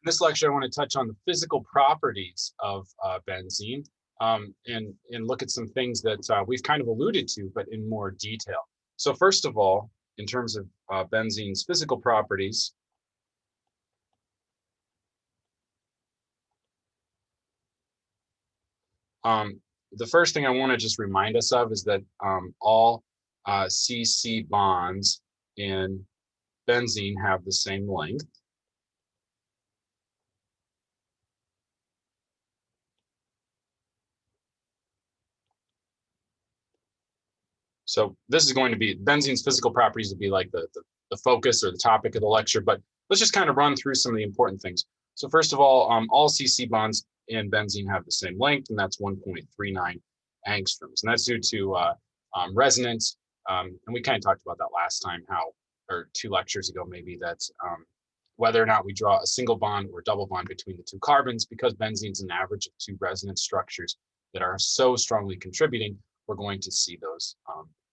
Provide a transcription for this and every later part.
In this lecture, I want to touch on the physical properties of benzene and look at some things that we've kind of alluded to, but in more detail. So first of all, in terms of benzene's physical properties, the first thing I want to just remind us of is that all CC bonds in benzene have the same length. So this is going to be benzene's physical properties would be like the focus or the topic of the lecture, but let's just kind of run through some of the important things. So first of all CC bonds in benzene have the same length, and that's 1.39 angstroms. And that's due to resonance. And we kind of talked about that last time, or 2 lectures ago maybe, that whether or not we draw a single bond or double bond between the 2 carbons, because benzene's an average of 2 resonance structures that are so strongly contributing, we're going to see those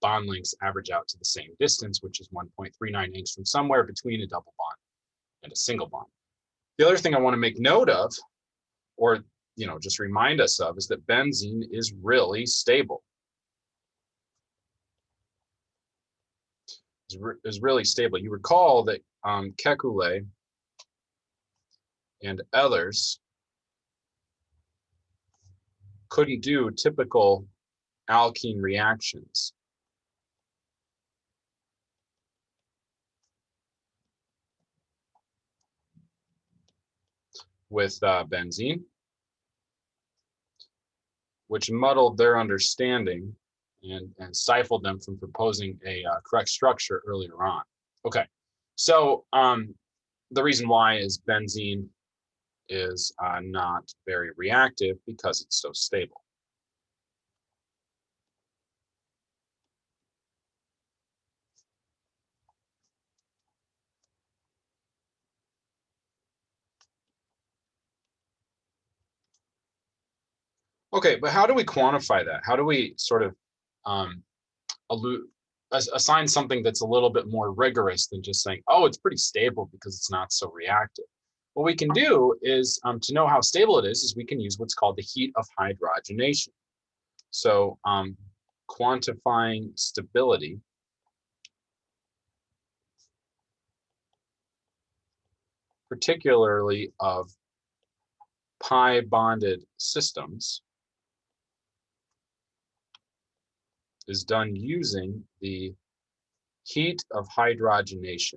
bond lengths average out to the same distance, which is 1.39 angstrom, somewhere between a double bond and a single bond. The other thing I want to make note of, or just remind us of, is that benzene is really stable. Is really stable. You recall that Kekulé and others couldn't do typical alkene reactions with benzene, which muddled their understanding and stifled them from proposing a correct structure earlier on. Okay, so the reason why is benzene is not very reactive because it's so stable. Okay, but how do we quantify that? How do we sort of assign something that's a little bit more rigorous than just saying, oh, it's pretty stable because it's not so reactive? What we can do is, to know how stable it is we can use what's called the heat of hydrogenation. So quantifying stability particularly of pi bonded systems is done using the heat of hydrogenation.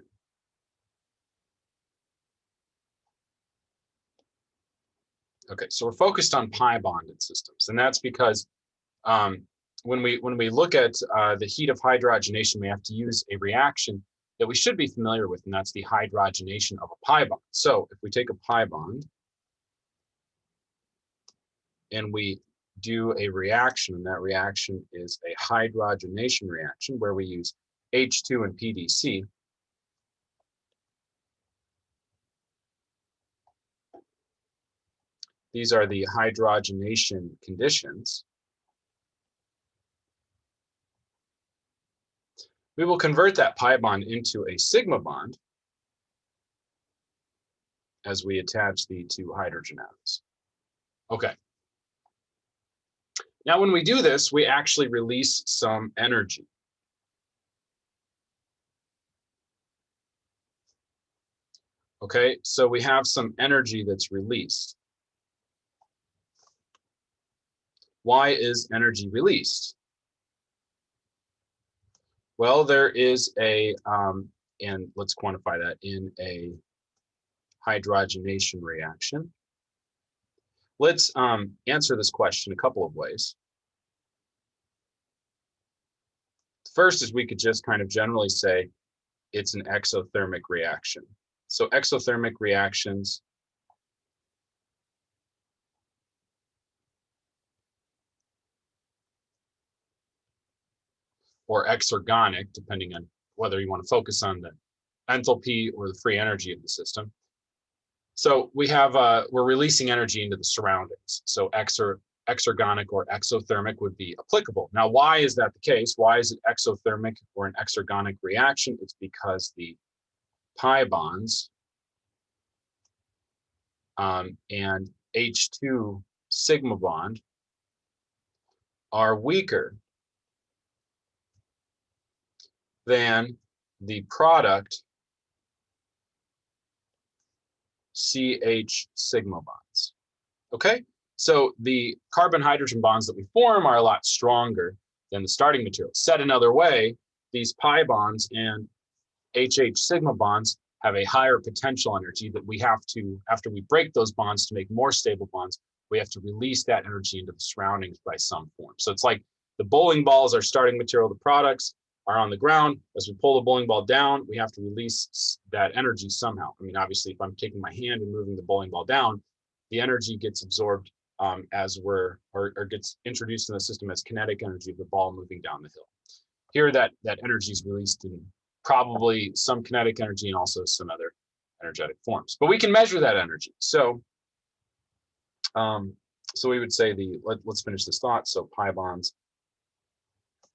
Okay, so we're focused on pi bonded systems, and that's because when we look at the heat of hydrogenation, we have to use a reaction that we should be familiar with, and that's the hydrogenation of a pi bond. So if we take a pi bond and we do a reaction, and that reaction is a hydrogenation reaction where we use H2 and PDC. These are the hydrogenation conditions. We will convert that pi bond into a sigma bond as we attach the 2 hydrogen atoms. Okay. Now, when we do this, we actually release some energy. Okay, so we have some energy that's released. Why is energy released? Well, there is a, and let's quantify that in a hydrogenation reaction. Let's answer this question a couple of ways. First is we could just kind of generally say it's an exothermic reaction. So exothermic reactions or exergonic, depending on whether you want to focus on the enthalpy or the free energy of the system. So we have, we're releasing energy into the surroundings. So exergonic or exothermic would be applicable. Now, why is that the case? Why is it exothermic or an exergonic reaction? It's because the pi bonds and H2 sigma bond are weaker than the product CH sigma bonds. Okay, so the carbon-hydrogen bonds that we form are a lot stronger than the starting material. Said another way, these pi bonds and HH sigma bonds have a higher potential energy that we have to, after we break those bonds to make more stable bonds, we have to release that energy into the surroundings by some form. So it's like the bowling balls are starting material, the products are on the ground. As we pull the bowling ball down, we have to release that energy somehow. I mean, obviously, if I'm taking my hand and moving the bowling ball down, the energy gets absorbed as or gets introduced in the system as kinetic energy of the ball moving down the hill. Here, that energy is released in probably some kinetic energy and also some other energetic forms. But we can measure that energy. So, so we would say let's finish this thought. So pi bonds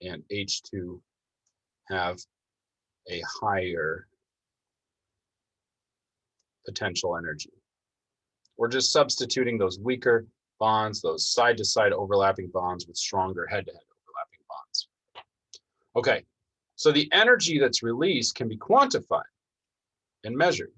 and H2 have a higher potential energy. We're just substituting those weaker bonds, those side-to-side overlapping bonds with stronger head-to-head overlapping bonds. Okay, so the energy that's released can be quantified and measured.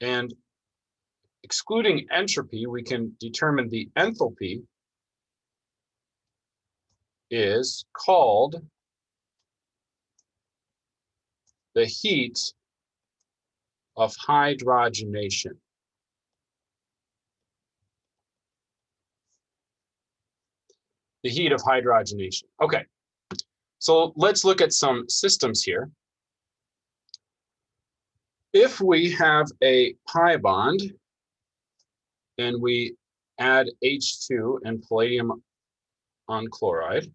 And excluding entropy, we can determine the enthalpy is called the heat of hydrogenation. The heat of hydrogenation. Okay, so let's look at some systems here. If we have a pi bond and we add H2 and palladium on chloride,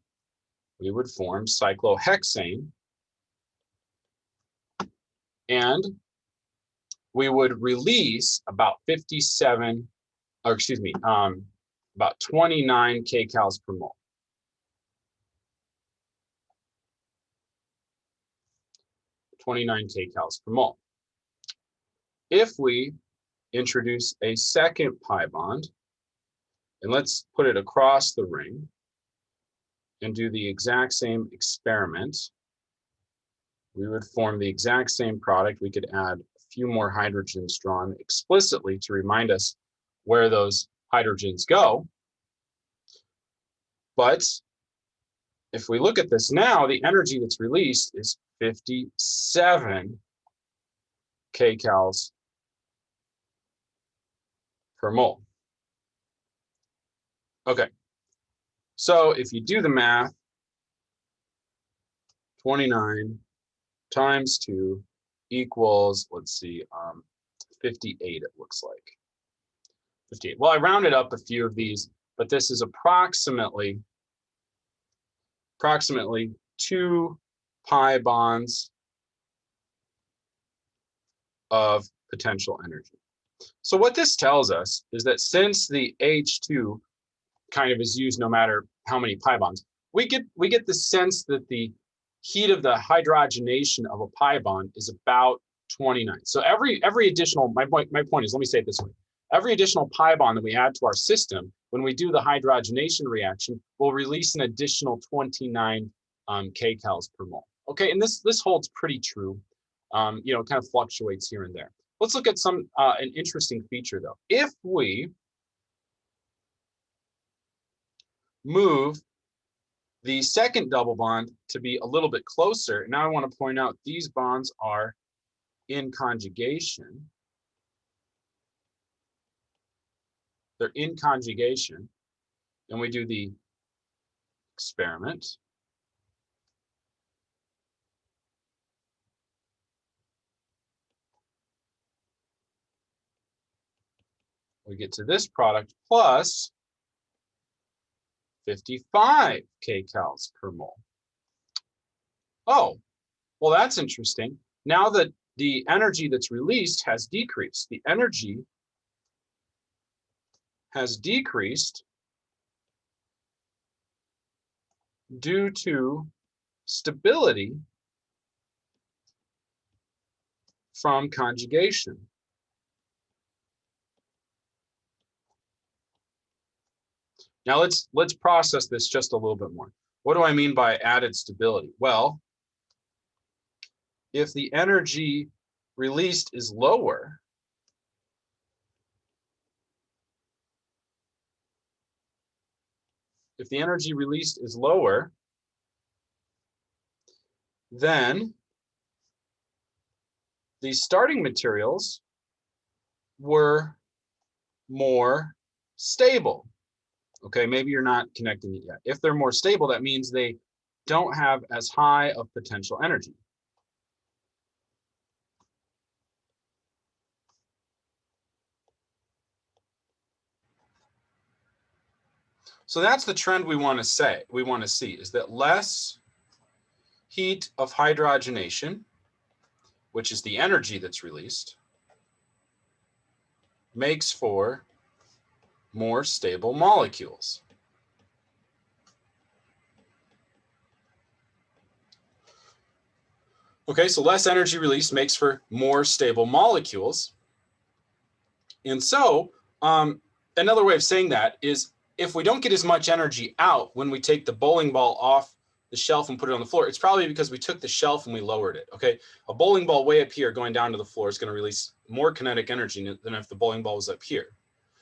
we would form cyclohexane, and we would release about 57, or excuse me, about 29 kcals per mole. 29 kcals per mole. If we introduce a second pi bond, and let's put it across the ring and do the exact same experiment, we would form the exact same product. We could add a few more hydrogens drawn explicitly to remind us where those hydrogens go. But if we look at this now, the energy that's released is 57 kcals per mole. Okay, so if you do the math, 29 times 2 equals, let's see, 58, it looks like. 58. Well, I rounded up a few of these, but this is approximately 2 pi bonds of potential energy. So what this tells us is that since the H2 kind of is used no matter how many pi bonds, we get the sense that the heat of the hydrogenation of a pi bond is about 29. So every additional, my point is, let me say it this way. Every additional pi bond that we add to our system, when we do the hydrogenation reaction, will release an additional 29 kcals per mole. Okay, and this holds pretty true. You know, it kind of fluctuates here and there. Let's look at an interesting feature though. If we move the second double bond to be a little bit closer, now I want to point out these bonds are in conjugation. They're in conjugation, and we do the experiment. We get to this product plus 55 kcals per mole. Oh, well, that's interesting. Now that the energy that's released has decreased, the energy has decreased due to stability from conjugation. Now let's process this just a little bit more. What do I mean by added stability? Well, if the energy released is lower, then the starting materials were more stable. Okay, maybe you're not connecting it yet. If they're more stable, that means they don't have as high of potential energy. So that's the trend we want to see is that less heat of hydrogenation, which is the energy that's released, makes for more stable molecules. Okay, so less energy released makes for more stable molecules. And so another way of saying that is if we don't get as much energy out when we take the bowling ball off the shelf and put it on the floor, it's probably because we took the shelf and we lowered it, okay? A bowling ball way up here going down to the floor is going to release more kinetic energy than if the bowling ball was up here.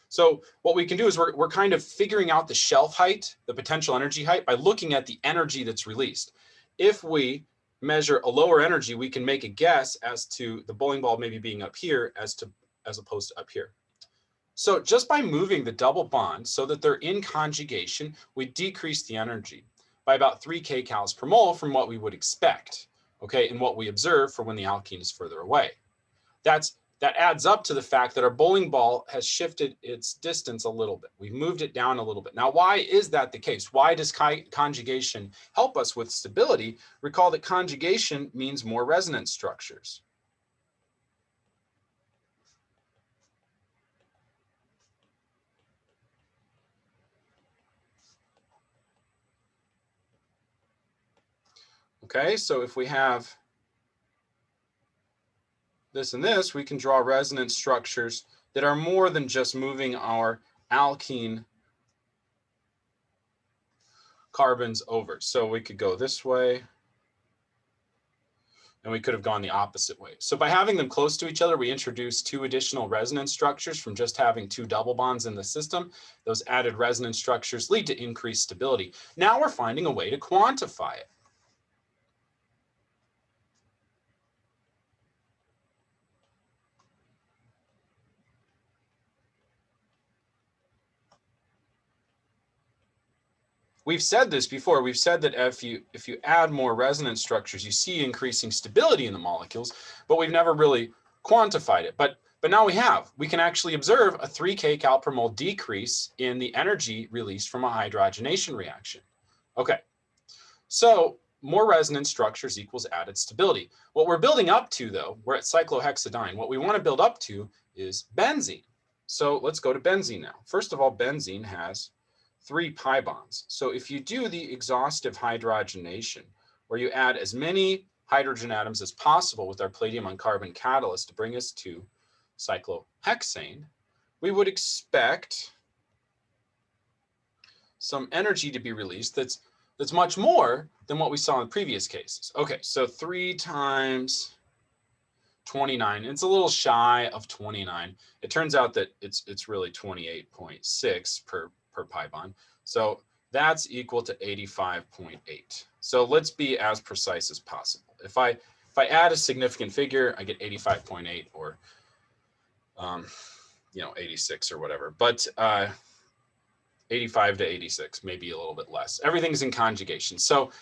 So what we can do is we're kind of figuring out the shelf height, the potential energy height, by looking at the energy that's released. If we measure a lower energy, we can make a guess as to the bowling ball maybe being up here as opposed to up here. So just by moving the double bond so that they're in conjugation, we decrease the energy by about 3 kcals per mole from what we would expect, okay, and what we observe for when the alkene is further away. That adds up to the fact that our bowling ball has shifted its distance a little bit. We've moved it down a little bit. Now, why is that the case? Why does conjugation help us with stability? Recall that conjugation means more resonance structures. Okay, so if we have this and this, we can draw resonance structures that are more than just moving our alkene carbons over. So we could go this way, and we could have gone the opposite way. So by having them close to each other, we introduce 2 additional resonance structures from just having 2 double bonds in the system. Those added resonance structures lead to increased stability. Now we're finding a way to quantify it. We've said this before. We've said that if you add more resonance structures, you see increasing stability in the molecules, but we've never really quantified it. But now we have. We can actually observe a 3 kcal per mole decrease in the energy released from a hydrogenation reaction. Okay, so more resonance structures equals added stability. What we're building up to, though, we're at cyclohexadiene. What we want to build up to is benzene. So let's go to benzene now. First of all, benzene has 3 pi bonds. So if you do the exhaustive hydrogenation, where you add as many hydrogen atoms as possible with our palladium on carbon catalyst to bring us to cyclohexane, we would expect some energy to be released that's much more than what we saw in previous cases. Okay, so 3 times 29. It's a little shy of 29. It turns out that it's really 28.6 per pi bond. So that's equal to 85.8. So let's be as precise as possible. If I add a significant figure, I get 85.8 or 86 or whatever. But 85 to 86, maybe a little bit less. Everything's in conjugation. So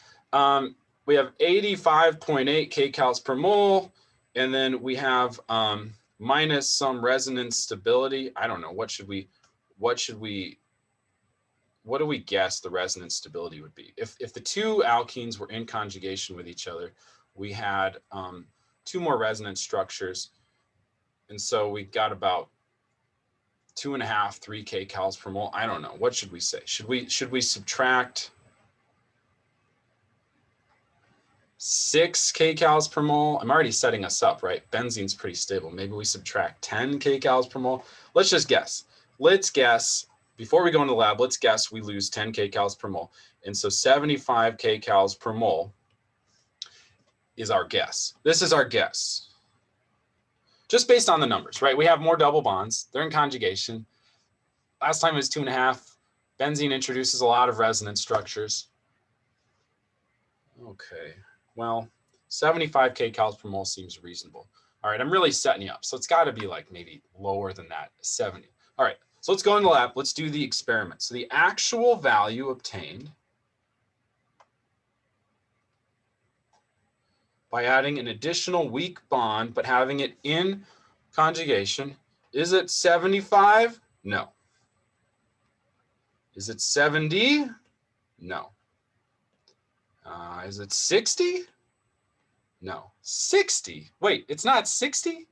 we have 85.8 kcals per mole, and then we have minus some resonance stability. I don't know, what do we guess the resonance stability would be? If the 2 alkenes were in conjugation with each other, we had 2 more resonance structures, and so we got about 2.5, 3 kcals per mole. I don't know. What should we say? Should we subtract 6 kcals per mole. I'm already setting us up, right? Benzene's pretty stable. Maybe we subtract 10 kcals per mole. Let's just guess. Let's guess, before we go into the lab, let's guess we lose 10 kcals per mole. And so 75 kcals per mole is our guess. This is our guess. Just based on the numbers, right? We have more double bonds. They're in conjugation. Last time it was 2.5. Benzene introduces a lot of resonance structures. Okay, well, 75 kcals per mole seems reasonable. All right, I'm really setting you up. So it's got to be like maybe lower than that, 70. All right, so let's go in the lab. Let's do the experiment. So the actual value obtained by adding an additional weak bond, but having it in conjugation, is it 75? No. Is it 70? No. Is it 60? No. 60? Wait, it's not 60?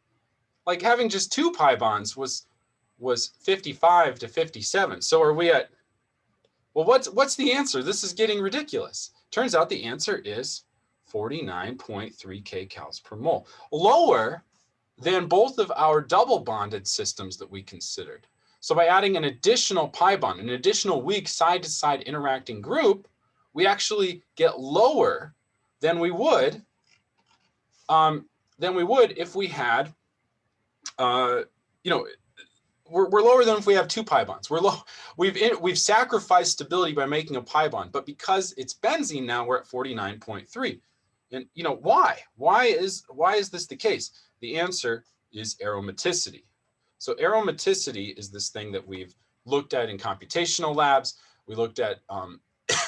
Like having just 2 pi bonds was 55 to 57. So are we at, well, what's the answer? This is getting ridiculous. Turns out the answer is 49.3 kcals per mole, lower than both of our double bonded systems that we considered. So by adding an additional pi bond, an additional weak side-to-side interacting group, we actually get lower than we would if we had, we're lower than if we have 2 pi bonds. We've sacrificed stability by making a pi bond, but because it's benzene now, we're at 49.3. And why? Why is this the case? The answer is aromaticity. So aromaticity is this thing that we've looked at in computational labs. We looked at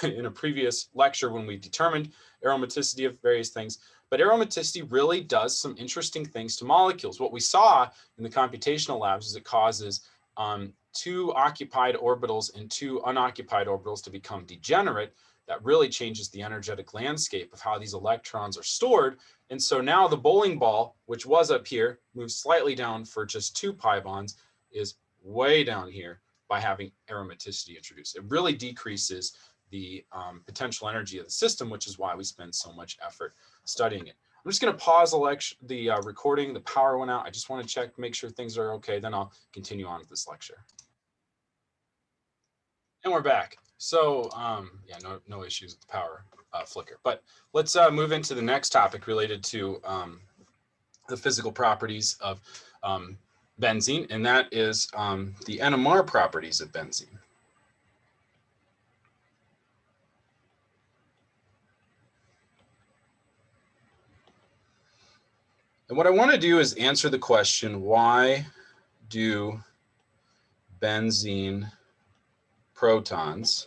in a previous lecture when we determined aromaticity of various things. But aromaticity really does some interesting things to molecules. What we saw in the computational labs is it causes 2 occupied orbitals and 2 unoccupied orbitals to become degenerate. That really changes the energetic landscape of how these electrons are stored. And so now the bowling ball, which was up here, moves slightly down for just 2 pi bonds, is way down here by having aromaticity introduced. It really decreases the potential energy of the system, which is why we spend so much effort studying it. I'm just going to pause the recording. The power went out. I just want to check, make sure things are okay. Then I'll continue on with this lecture. And we're back. So yeah, no issues with the power flicker. But let's move into the next topic related to the physical properties of benzene, and that is the NMR properties of benzene. And what I want to do is answer the question, why do benzene protons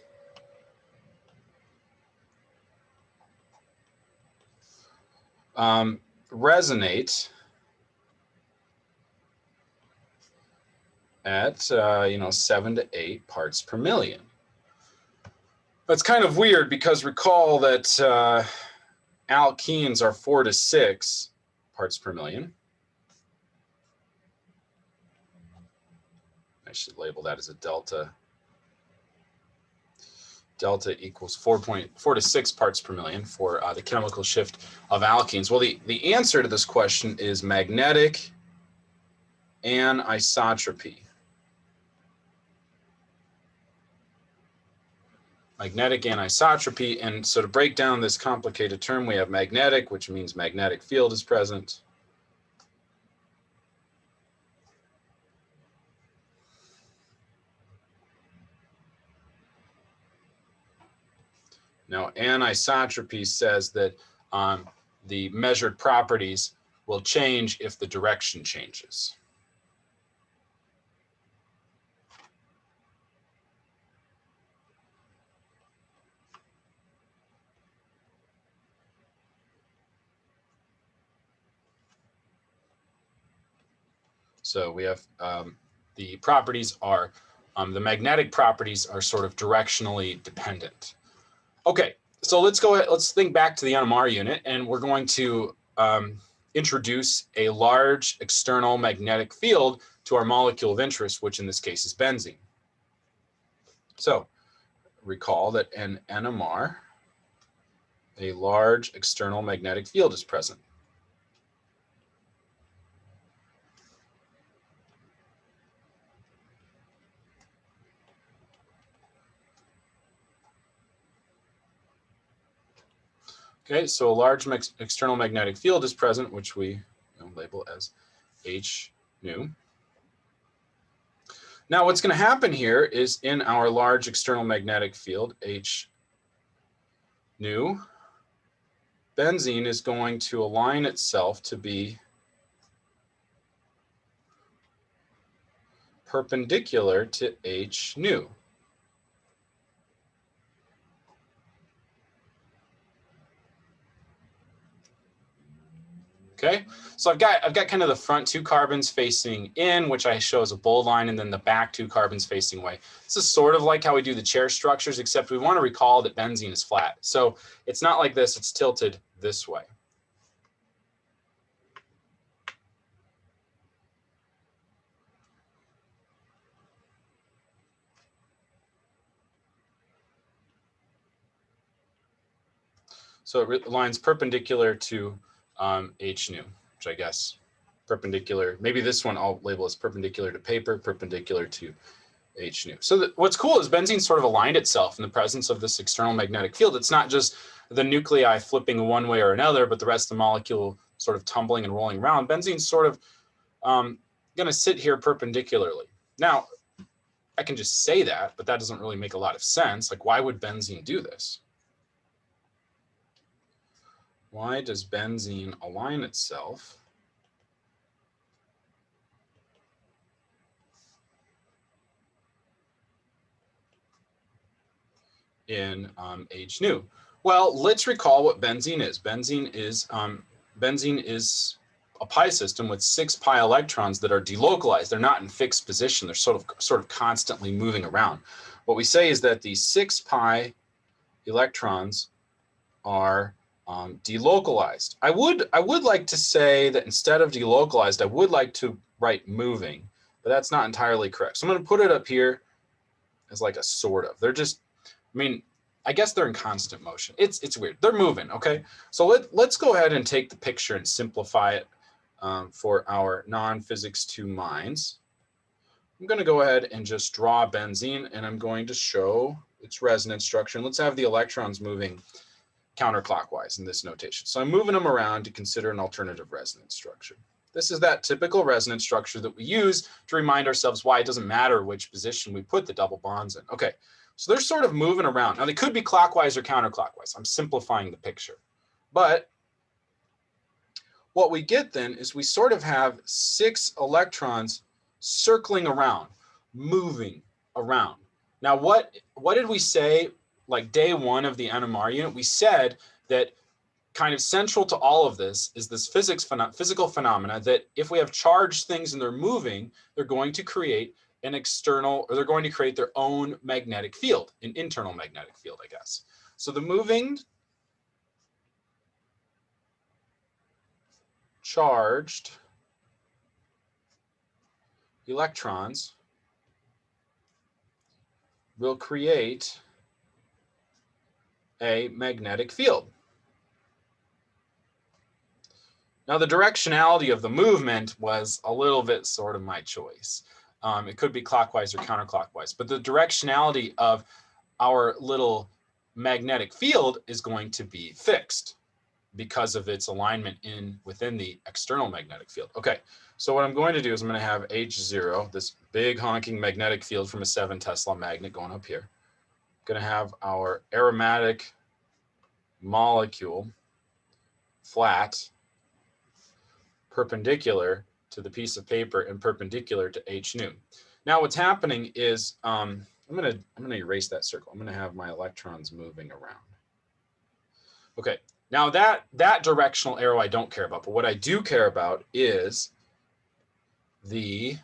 resonate at 7 to 8 parts per million? That's kind of weird because recall that alkenes are 4 to 6 parts per million. I should label that as a delta. Delta equals 4 to 6 parts per million for the chemical shift of alkenes. Well, the answer to this question is magnetic anisotropy. Magnetic anisotropy. And so to break down this complicated term, we have magnetic, which means magnetic field is present. Now, anisotropy says that the measured properties will change if the direction changes. So we have the properties are, the magnetic properties are sort of directionally dependent. Okay, so let's think back to the NMR unit, and we're going to introduce a large external magnetic field to our molecule of interest, which in this case is benzene. So recall that an NMR a large external magnetic field is present. Okay, so a large external magnetic field is present, which we label as H nu. Now what's going to happen here is in our large external magnetic field, H nu, benzene is going to align itself to be perpendicular to H nu. Okay, so I've got kind of the front two carbons facing in, which I show as a bold line, and then the back two carbons facing away. This is sort of like how we do the chair structures, except we want to recall that benzene is flat. So it's not like this, it's tilted this way. So it aligns perpendicular to H nu, which I guess perpendicular, maybe this one I'll label as perpendicular to paper, perpendicular to H nu. So what's cool is benzene sort of aligned itself in the presence of this external magnetic field. It's not just the nuclei flipping one way or another, but the rest of the molecule sort of tumbling and rolling around. Benzene's sort of going to sit here perpendicularly. Now, I can just say that, but that doesn't really make a lot of sense. Like, why would benzene do this? Why does benzene align itself in H nu? Well, let's recall what benzene is. Benzene is a pi system with 6 pi electrons that are delocalized. They're not in fixed position. They're sort of constantly moving around. What we say is that the 6 pi electrons are delocalized. I would like to say that instead of delocalized, I would like to write moving, but that's not entirely correct. So I'm going to put it up here as like a sort of. They're just, I mean, I guess they're in constant motion. It's weird. They're moving. Okay. So let's go ahead and take the picture and simplify it for our non-physics 2 minds. I'm going to go ahead and just draw benzene, and I'm going to show its resonance structure. And let's have the electrons moving counterclockwise in this notation. So I'm moving them around to consider an alternative resonance structure. This is that typical resonance structure that we use to remind ourselves why it doesn't matter which position we put the double bonds in. Okay, so they're sort of moving around. Now they could be clockwise or counterclockwise. I'm simplifying the picture. But what we get then is we sort of have 6 electrons circling around, moving around. Now what did we say like day 1 of the NMR unit? We said that kind of central to all of this is this physical phenomena that if we have charged things and they're moving, they're going to create an external, or they're going to create their own magnetic field, an internal magnetic field, I guess. So the moving charged electrons will create a magnetic field. Now the directionality of the movement was a little bit sort of my choice. It could be clockwise or counterclockwise, but the directionality of our little magnetic field is going to be fixed because of its alignment within the external magnetic field. Okay, so what I'm going to do is I'm going to have H0, this big honking magnetic field from a 7 Tesla magnet going up here. I'm going to have our aromatic molecule flat, perpendicular to the piece of paper and perpendicular to H nu. Now what's happening is I'm going to erase that circle. I'm going to have my electrons moving around. Okay, now that directional arrow I don't care about, but what I do care about is the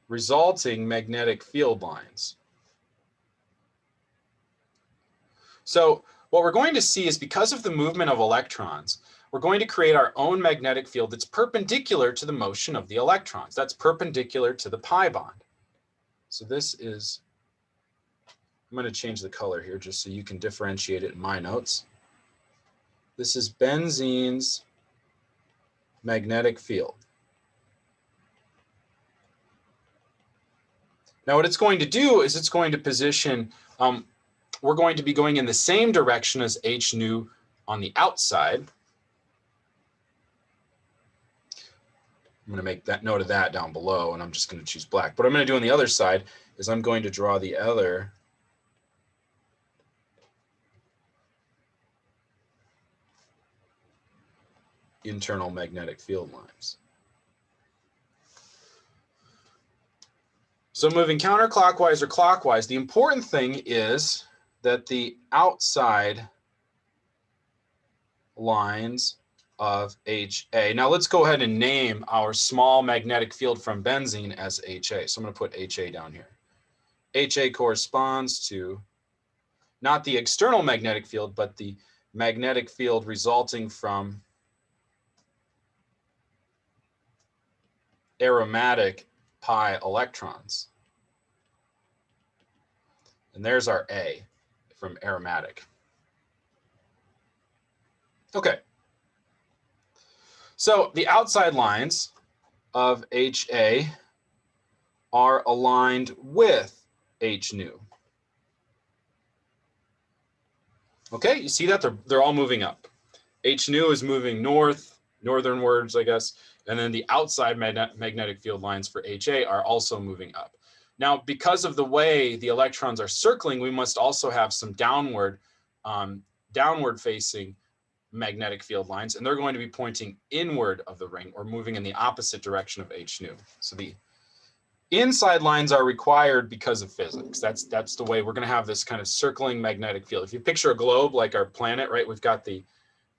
resulting magnetic field lines. So what we're going to see is because of the movement of electrons, we're going to create our own magnetic field that's perpendicular to the motion of the electrons. That's perpendicular to the pi bond. So this is I'm going to change the color here just so you can differentiate it in my notes. This is benzene's magnetic field. Now what it's going to do is it's going to position, we're going to be going in the same direction as H nu on the outside. I'm going to make that note of that down below, and I'm just going to choose black. What I'm going to do on the other side is I'm going to draw the other internal magnetic field lines. So moving counterclockwise or clockwise, the important thing is that the outside lines of HA. Now let's go ahead and name our small magnetic field from benzene as HA. So I'm going to put HA down here. HA corresponds to not the external magnetic field, but the magnetic field resulting from aromatic pi electrons. And there's our A from aromatic. Okay. So the outside lines of HA are aligned with H nu. Okay, you see that? They're all moving up. H nu is moving north, northernwards, I guess, and then the outside magnetic field lines for HA are also moving up. Now, because of the way the electrons are circling, we must also have some downward facing magnetic field lines, and they're going to be pointing inward of the ring or moving in the opposite direction of H nu. So the inside lines are required because of physics. That's the way we're going to have this kind of circling magnetic field. If you picture a globe like our planet, right, we've got the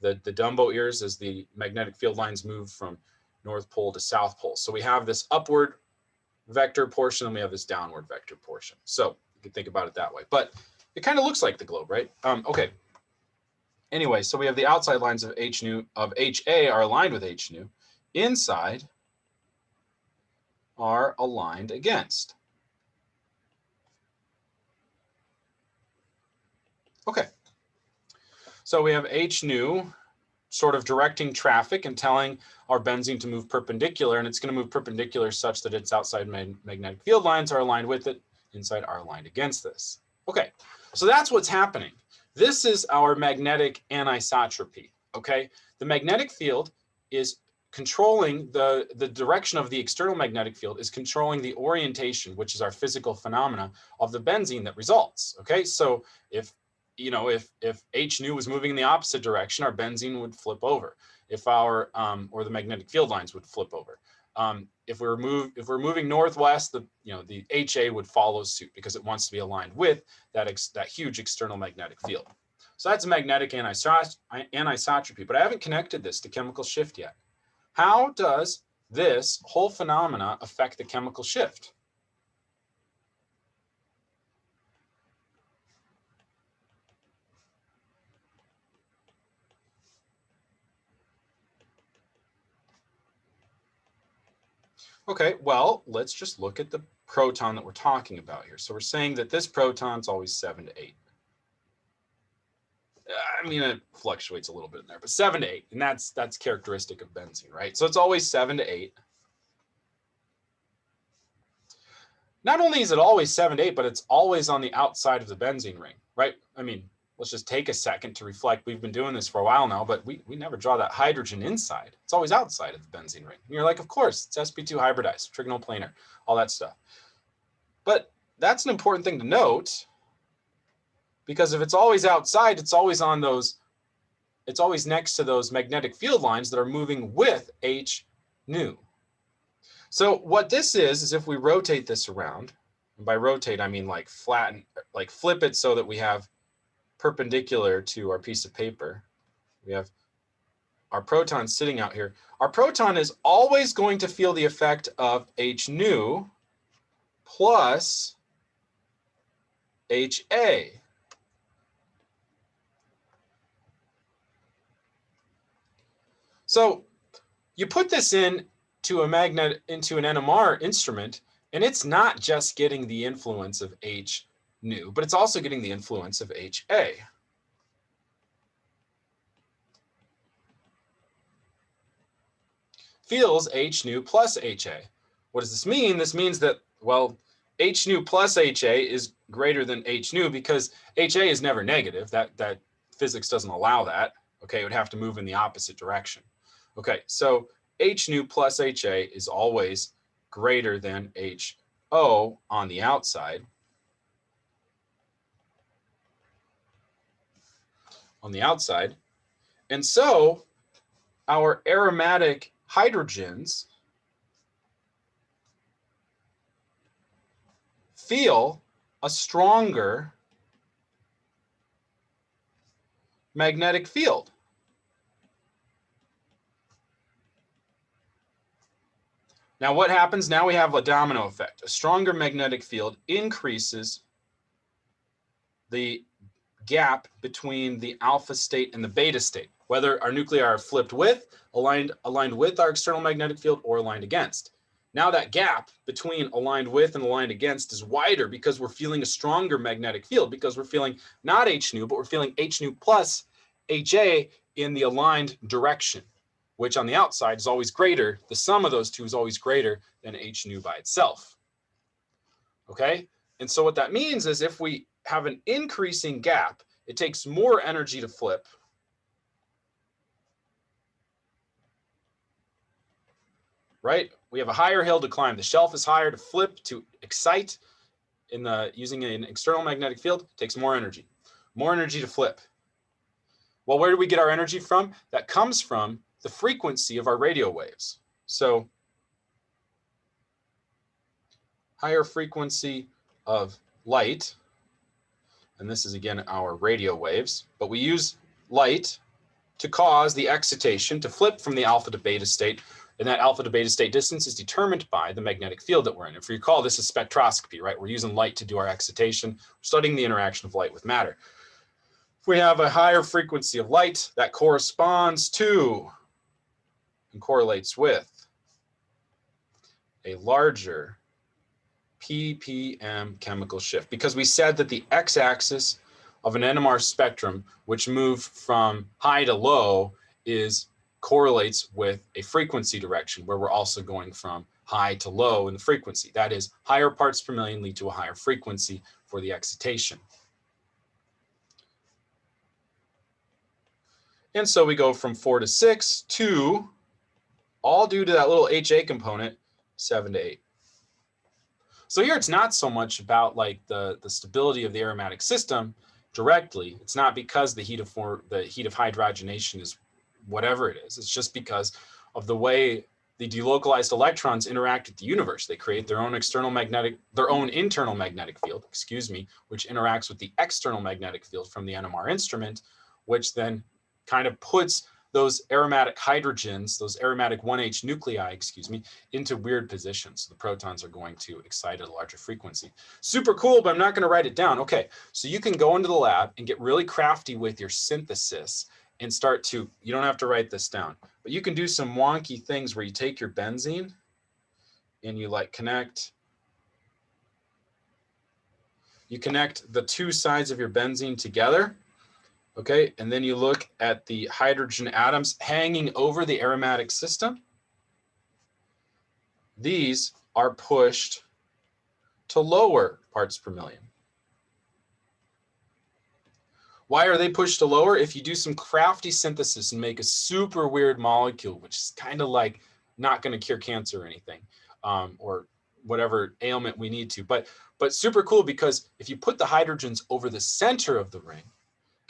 Dumbo ears as the magnetic field lines move from North Pole to South Pole. So we have this upward vector portion and we have this downward vector portion. So you can think about it that way, but it kind of looks like the globe, right? Okay. Anyway, so we have the outside lines of H nu of HA are aligned with H nu. Inside are aligned against. Okay. So we have H nu sort of directing traffic and telling our benzene to move perpendicular, and it's going to move perpendicular such that its outside magnetic field lines are aligned with it, inside are aligned against this. Okay, so that's what's happening. This is our magnetic anisotropy, okay? The magnetic field is controlling the direction of the external magnetic field is controlling the orientation, which is our physical phenomena of the benzene that results, okay? So if H nu was moving in the opposite direction, our benzene would flip over. If our or the magnetic field lines would flip over. If we're moving northwest, the HA would follow suit because it wants to be aligned with that huge external magnetic field. So that's magnetic anisotropy, but I haven't connected this to chemical shift yet. How does this whole phenomena affect the chemical shift? Okay, well, let's just look at the proton that we're talking about here. So we're saying that this proton's always 7 to 8. I mean, it fluctuates a little bit in there, but 7 to 8, and that's characteristic of benzene, right? So it's always 7 to 8. Not only is it always 7 to 8, but it's always on the outside of the benzene ring, right? I mean, let's just take a second to reflect. We've been doing this for a while now, but we never draw that hydrogen inside. It's always outside of the benzene ring. And you're like, of course, it's sp2 hybridized, trigonal planar, all that stuff. But that's an important thing to note, because if it's always outside, it's always on those, it's always next to those magnetic field lines that are moving with H nu. So what this is if we rotate this around, and by rotate, I mean like flatten, like flip it so that we have perpendicular to our piece of paper. We have our proton sitting out here. Our proton is always going to feel the effect of H nu plus HA. So you put this into an NMR instrument, and it's not just getting the influence of H nu, but it's also getting the influence of HA. Feels H nu plus HA. What does this mean? This means that, well, H nu plus HA is greater than H nu because HA is never negative. That physics doesn't allow that. Okay, it would have to move in the opposite direction. Okay, so H nu plus HA is always greater than HO on the outside. And so our aromatic hydrogens feel a stronger magnetic field. Now what happens? Now we have a domino effect. A stronger magnetic field increases the gap between the alpha state and the beta state, whether our nuclei are flipped with, aligned with our external magnetic field, or aligned against. Now that gap between aligned with and aligned against is wider because we're feeling a stronger magnetic field, because we're feeling not H nu, but we're feeling H nu plus HA in the aligned direction, which on the outside is always greater. The sum of those two is always greater than H nu by itself. Okay? And so what that means is if we have an increasing gap, it takes more energy to flip. Right? We have a higher hill to climb. The shelf is higher. To flip, to excite using an external magnetic field takes more energy. More energy to flip. Well, where do we get our energy from? That comes from the frequency of our radio waves. So higher frequency of light, and this is again our radio waves, but we use light to cause the excitation to flip from the alpha to beta state, and that alpha to beta state distance is determined by the magnetic field that we're in. If you recall, this is spectroscopy, right? We're using light to do our excitation. We're studying the interaction of light with matter. If we have a higher frequency of light, that corresponds to and correlates with a larger ppm chemical shift, because we said that the x-axis of an NMR spectrum, which moved from high to low, correlates with a frequency direction where we're also going from high to low in the frequency. That is, higher parts per million lead to a higher frequency for the excitation. And so we go from 4 to 6 to, all due to that little HA component, 7 to 8. So here it's not so much about like the stability of the aromatic system directly. It's not because the heat of hydrogenation is whatever it is. It's just because of the way the delocalized electrons interact with the universe. They create their own internal magnetic field, which interacts with the external magnetic field from the NMR instrument, which then kind of puts those aromatic hydrogens, those aromatic 1H nuclei, into weird positions. The protons are going to excite at a larger frequency. Super cool, but I'm not going to write it down. Okay, so you can go into the lab and get really crafty with your synthesis and start to, you don't have to write this down, but you can do some wonky things where you take your benzene and you connect the two sides of your benzene together. Okay, and then you look at the hydrogen atoms hanging over the aromatic system. These are pushed to lower parts per million. Why are they pushed to lower? If you do some crafty synthesis and make a super weird molecule, which is kind of like not going to cure cancer or anything, or whatever ailment we need to, but super cool, because if you put the hydrogens over the center of the ring.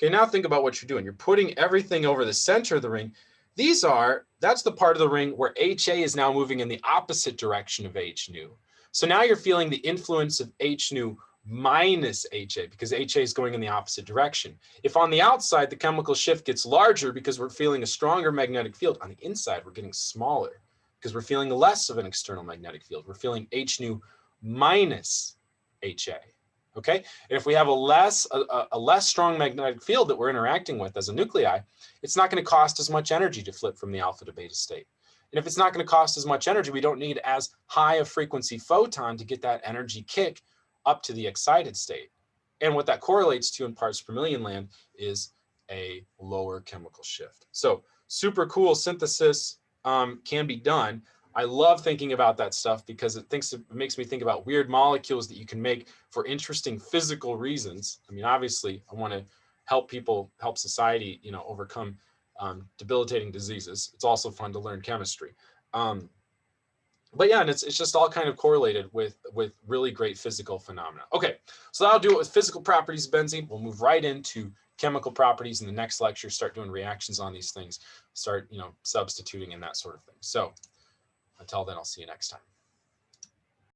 Okay, now think about what you're doing. You're putting everything over the center of the ring. That's the part of the ring where HA is now moving in the opposite direction of H nu. So now you're feeling the influence of H nu minus HA, because HA is going in the opposite direction. If on the outside, the chemical shift gets larger because we're feeling a stronger magnetic field, on the inside, we're getting smaller because we're feeling less of an external magnetic field. We're feeling H nu minus HA. Okay, and if we have a less strong magnetic field that we're interacting with as a nuclei, it's not going to cost as much energy to flip from the alpha to beta state. And if it's not going to cost as much energy, we don't need as high a frequency photon to get that energy kick up to the excited state. And what that correlates to in parts per million land is a lower chemical shift. So super cool synthesis can be done. I love thinking about that stuff because it makes me think about weird molecules that you can make for interesting physical reasons. I mean, obviously, I want to help people, help society, overcome debilitating diseases. It's also fun to learn chemistry. But yeah, and it's just all kind of correlated with really great physical phenomena. Okay, so that'll do it with physical properties of benzene. We'll move right into chemical properties in the next lecture, start doing reactions on these things, start substituting and that sort of thing. So until then, I'll see you next time.